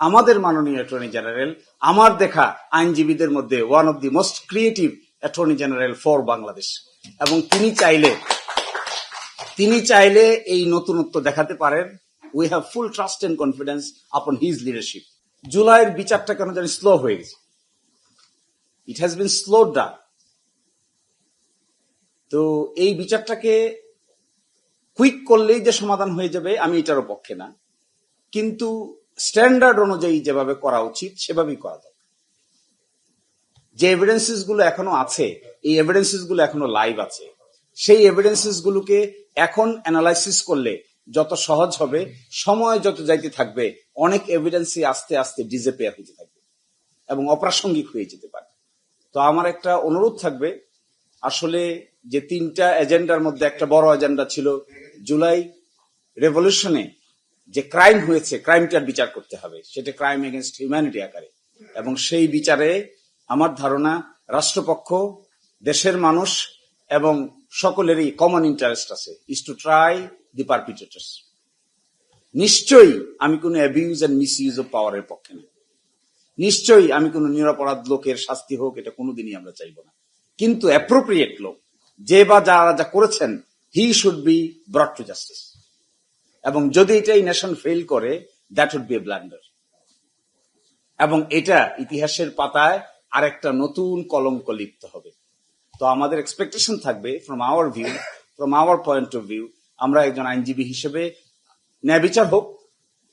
আমাদের মাননীয় attorney general আমার দেখা আইনজীবীদের মধ্যে one of the most creative attorney general for Bangladesh, এবং তিনি চাইলে এই নতুনত্ব দেখাতে পারেন। We have full trust and confidence upon his leadership. জুলাইয়ের বিচারটা কেন জানি স্লো হয়ে গেছে, ইট হ্যাজ বিন স্লোড ডাউন। তো এই বিচারটাকে কুইক করলেই যে সমাধান হয়ে যাবে আমি এটারও পক্ষে না, কিন্তু স্ট্যান্ডার্ড অনুযায়ী যেভাবে করা উচিত সেভাবেই করা দরকার। যে এভিডেন্সেস গুলো এখনো আছে, এই এভিডেন্সেস গুলো এখনো লাইভ আছে, সেই এভিডেন্সেস গুলোকে এখন অ্যানালাইসিস করলে যত সহজ হবে, সময় যত যাইতে থাকবে অনেক এভিডেন্সই আস্তে আস্তে ডিসঅ্যাপিয়ার হতে থাকবে এবং অপ্রাসঙ্গিক হয়ে যেতে পারে। তো আমার একটা অনুরোধ থাকবে, আসলে যে তিনটা এজেন্ডার মধ্যে একটা বড় এজেন্ডা ছিল জুলাই রেভলিউশনে যে ক্রাইম হয়েছে, ক্রাইমটার বিচার করতে হবে, সেটা ক্রাইম এগেনস্ট হিউম্যানিটি আকারে, এবং সেই বিচারে আমার ধারণা রাষ্ট্রপক্ষ, দেশের মানুষ এবং সকলেরই কমন ইন্টারেস্ট আছে, ইজ টু ট্রাই দি পারপিট্রেটরস। নিশ্চয়ই আমি কোনো অ্যাবিউজ এন্ড মিসইউজ অফ পাওয়ারের পক্ষে না, নিশ্চয়ই আমি কোনো নিরপরাধ লোকের শাস্তি হোক, এটা কোনোদিনই আমরা চাইব না, কিন্তু অ্যাপ্রোপ্রিয়েট লোক যে বা যারা যা করেছেন, he should be brought to justice. এবং যদি এটা এই নেশন ফেল করে, that would be a blunder, এবং এটা ইতিহাসের পাতায় আরেকটা নতুন কলঙ্ক লিপ্ত হবে। তো আমাদের এক্সপেকটেশন থাকবে from our view, from our point of view, আমরা একজন আইনজীবী হিসেবে ন্যায় বিচার হোক,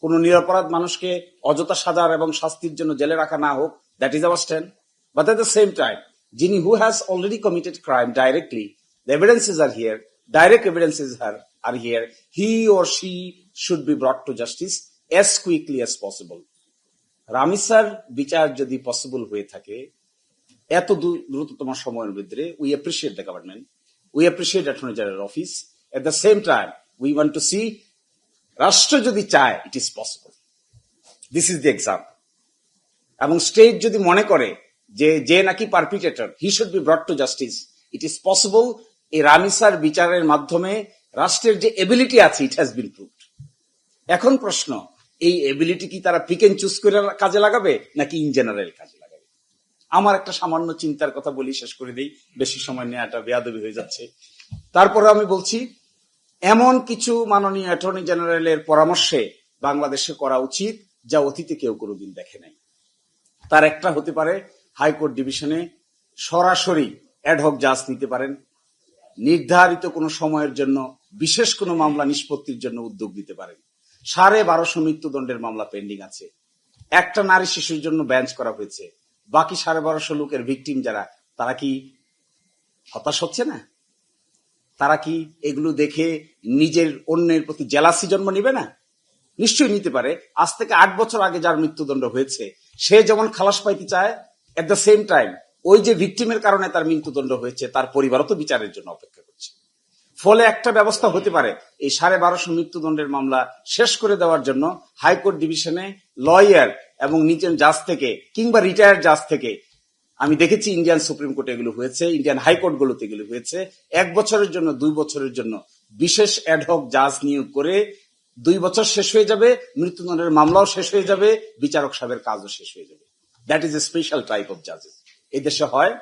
কোন নিরপরাধ মানুষকে অযথা সাজার এবং শাস্তির জন্য জেলে রাখা না হোক, that is our stand. But at the same time, যিনি who has already committed crime directly, the evidences are here, direct evidences are here, he or she should be brought to justice as quickly as possible. রামিসার বিচার যদি possible হয়ে থাকে এত দ্রুততম সময়ের ভিতরে, we appreciate the government, we appreciate Attorney General Office. At the same time, we want to see রাষ্ট্র যদি চায়, it is possible. This is the example. এবং স্টেট যদি মনে করে যে নাকি পারপিট্রেটর, he should be brought to justice, it is possible. এই রামিসার বিচারের মাধ্যমে রাষ্ট্রের যে এবিলিটি আছে, ইট হ্যাজ বিন প্রুভড। এখন প্রশ্ন, এই এবিলিটি কি তারা পিক এন্ড চুজ করে কাজে লাগাবে নাকি ইন জেনারেল কাজে লাগাবে? আমার একটা সামান্য চিন্তার কথা বলি, শেষ করে দিই, বেশি সময় নেওয়াটা বেয়াদবি হয়ে যাচ্ছে। তারপরে আমি বলছি, এমন কিছু মাননীয় অ্যাটর্নি জেনারেলের পরামর্শে বাংলাদেশে করা উচিত যা অতীতে কেউ কোনোদিন দেখে নাই। তার একটা হতে পারে, হাইকোর্ট ডিভিশনে সরাসরি অ্যাডহক জাজ নিতে পারেন, নির্ধারিত কোনো সময়ের জন্য বিশেষ কোনো মামলা নিষ্পত্তির জন্য উদ্যোগ নিতে পারেন। 1250 মৃত্যুদণ্ডের মামলা পেন্ডিং আছে, একটা নারী শিশুর জন্য বেঞ্চ করা হয়েছে, বাকি 1250 লোকের ভিকটিম যারা, তারা কি হতাশ হচ্ছে না? তারা কি এগুলো দেখে নিজের অন্যের প্রতি জেলাসি জন্ম নিবে না? নিশ্চয়ই নিতে পারে। আজ থেকে 8 বছর আগে যার মৃত্যুদণ্ড হয়েছে, সে যেমন খালাস পাইতে চায়, এট দ্য সেম টাইম ওই যে ভিকটিমের কারণে তার মৃত্যুদণ্ড হয়েছে, তার পরিবারও তো বিচারের জন্য অপেক্ষা করছে। ফলে একটা ব্যবস্থা হতে পারে, এই 1250 মৃত্যুদণ্ডের মামলা শেষ করে দেওয়ার জন্য হাইকোর্ট ডিভিশনে লয়ার এবং নিচের জাজ থেকে কিংবা রিটায়ার্ড জাজ থেকে, আমি দেখেছি ইন্ডিয়ান সুপ্রিম কোর্টে এগুলো হয়েছে, ইন্ডিয়ান হাইকোর্ট গুলোতে এগুলো হয়েছে, 1 বছরের জন্য 2 বছরের জন্য বিশেষ অ্যাডহক জাজ নিয়োগ করে 2 বছর শেষ হয়ে যাবে, মৃত্যুদণ্ডের মামলাও শেষ হয়ে যাবে, বিচারক সাহেবের কাজও শেষ হয়ে যাবে। That is a special type of জাজেস। এই দেশে হয়,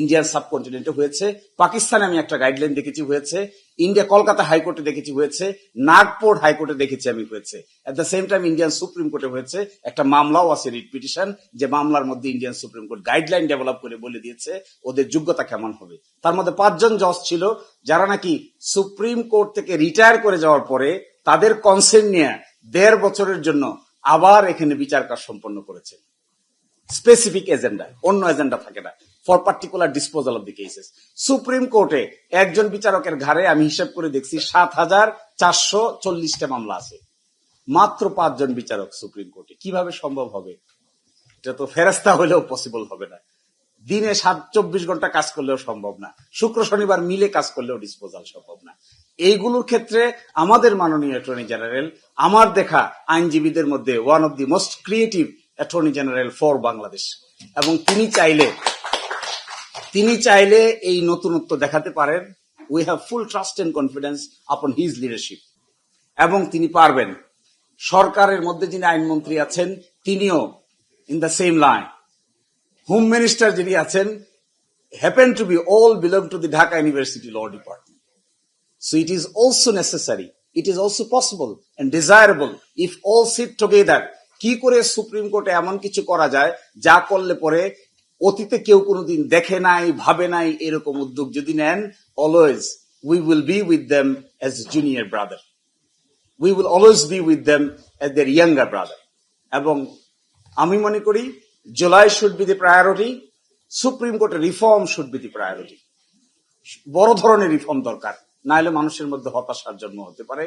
ইন্ডিয়ান সাবকন্টিনেন্টে হয়েছে, পাকিস্তানে আমি একটা গাইডলাইন দেখেছি হয়েছে, ইন্ডিয়া কলকাতা হাইকোর্টে দেখেছি হয়েছে, নাগপুর হাইকোর্টে দেখেছি আমি হয়েছে, এট the same time Indian supreme কোর্টে হয়েছে। একটা মামলাও আছে, রিট পিটিশন, যে মামলার মধ্যে Indian supreme court guideline develop করে বলে দিয়েছে ওদের যোগ্যতা কেমন হবে। তার মধ্যে 5 জন জজ ছিল যারা নাকি সুপ্রিম কোর্ট থেকে রিটায়ার করে যাওয়ার পরে তাদের কনসেন্ট নিয়ে 1.5 বছরের জন্য আবার এখানে বিচার কাজ সম্পন্ন করেছে। স্পেসিফিক এজেন্ডা, অন্য এজেন্ডা থাকে না, for particular disposal of the cases. Supreme কোর্টে একজন বিচারকের ঘাড়ে আমি হিসাব করে দেখছি 7440টা মামলা আছে, মাত্র 5 জন বিচারক সুপ্রিম কোর্টে। কিভাবে সম্ভব হবে? এটা তো ফেরেস্তা হলেও পসিবল হবে না। দিনে 24 ঘন্টা কাজ করলেও সম্ভব না, শুক্র শনিবার মিলে কাজ করলেও ডিসপোজাল সম্ভব না। এইগুলোর ক্ষেত্রে আমাদের মাননীয় অ্যাটর্নি জেনারেল আমার দেখা আইনজীবীদের মধ্যে one of the most creative attorney general for Bangladesh, এবং তিনি চাইলে এই নতুনত্ব দেখাতে পারেন। We have full trust and confidence upon his leadership, এবং তিনি পারবেন। সরকারের মধ্যে যিনি আইনমন্ত্রী আছেন, তিনিও in the same line. Home minister যিনি আছেন happen to be all belong to the Dhaka University Law Department. So it is also necessary, it is also possible and desirable if all sit together কি করে supreme কোর্টে এমন কিছু করা যায় যা করলে পরে অতীতে কেউ কোনোদিন দেখে নাই, ভাবে নাই, এরকম উদ্যোগ যদি নেন, always we will be with them as junior brother. We will always be with them as their younger brother. এবং আমি মনে করি July should be the priority. Supreme কোর্টের reform should be the priority. বড় ধরনের রিফর্ম দরকার, না হলে মানুষের মধ্যে হতাশার জন্ম হতে পারে।